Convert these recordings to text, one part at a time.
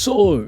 So,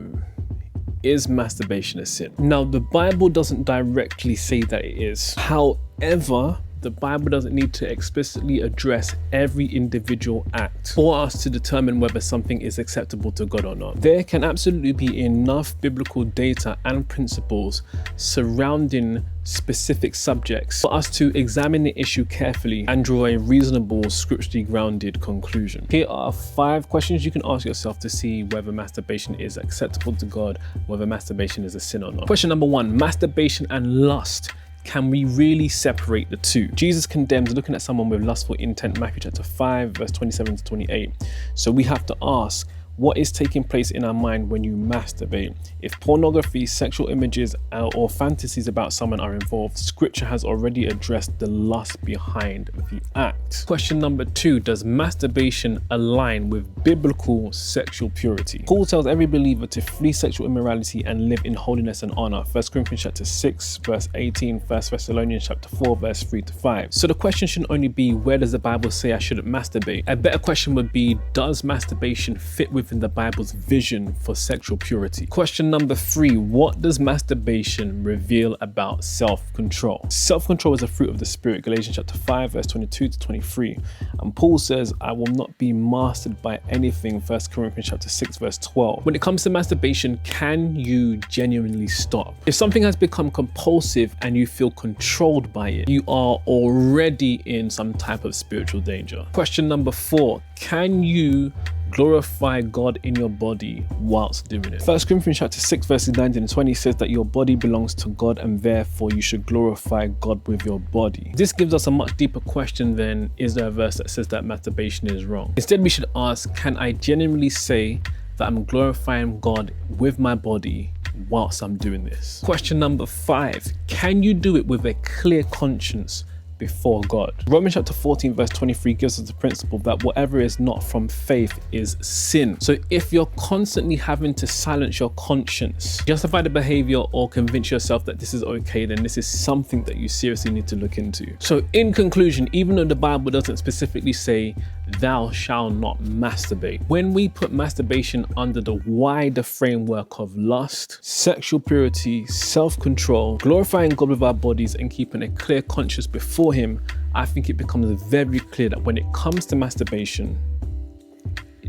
is masturbation a sin? Now, the Bible doesn't directly say that it is. However, the Bible doesn't need to explicitly address every individual act for us to determine whether something is acceptable to God or not. There can absolutely be enough biblical data and principles surrounding specific subjects for us to examine the issue carefully and draw a reasonable, scripturally grounded conclusion. Here are 5 questions you can ask yourself to see whether masturbation is acceptable to God, whether masturbation is a sin or not. Question number 1, masturbation and lust. Can we really separate the two? Jesus condemns looking at someone with lustful intent, Matthew chapter 5, verse 27 to 28. So we have to ask, what is taking place in our mind when you masturbate? If pornography, sexual images, or fantasies about someone are involved, scripture has already addressed the lust behind the act. Question number 2, does masturbation align with biblical sexual purity? Paul tells every believer to flee sexual immorality and live in holiness and honor. 1 Corinthians chapter 6, verse 18, 1 Thessalonians chapter 4, verse 3 to 5. So the question shouldn't only be, where does the Bible say I shouldn't masturbate? A better question would be, does masturbation fit within the Bible's vision for sexual purity? Question number 3, what does masturbation reveal about self-control? Self-control is a fruit of the Spirit, Galatians chapter 5, verse 22 to 23. And Paul says, I will not be mastered by anything, 1 Corinthians chapter 6, verse 12. When it comes to masturbation, can you genuinely stop? If something has become compulsive and you feel controlled by it, you are already in some type of spiritual danger. Question number 4, can you glorify God in your body whilst doing it? 1 Corinthians chapter 6 verses 19 and 20 says that your body belongs to God and therefore you should glorify God with your body. This gives us a much deeper question than, is there a verse that says that masturbation is wrong? Instead, we should ask, can I genuinely say that I'm glorifying God with my body whilst I'm doing this? Question number 5, can you do it with a clear conscience before God? Romans chapter 14 verse 23 gives us the principle that whatever is not from faith is sin. So if you're constantly having to silence your conscience, justify the behavior, or convince yourself that this is okay, then this is something that you seriously need to look into. So in conclusion, even though the Bible doesn't specifically say thou shalt not masturbate, when we put masturbation under the wider framework of lust, sexual purity, self-control, glorifying God with our bodies, and keeping a clear conscience before Him, I think it becomes very clear that when it comes to masturbation,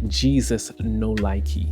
Jesus no likey.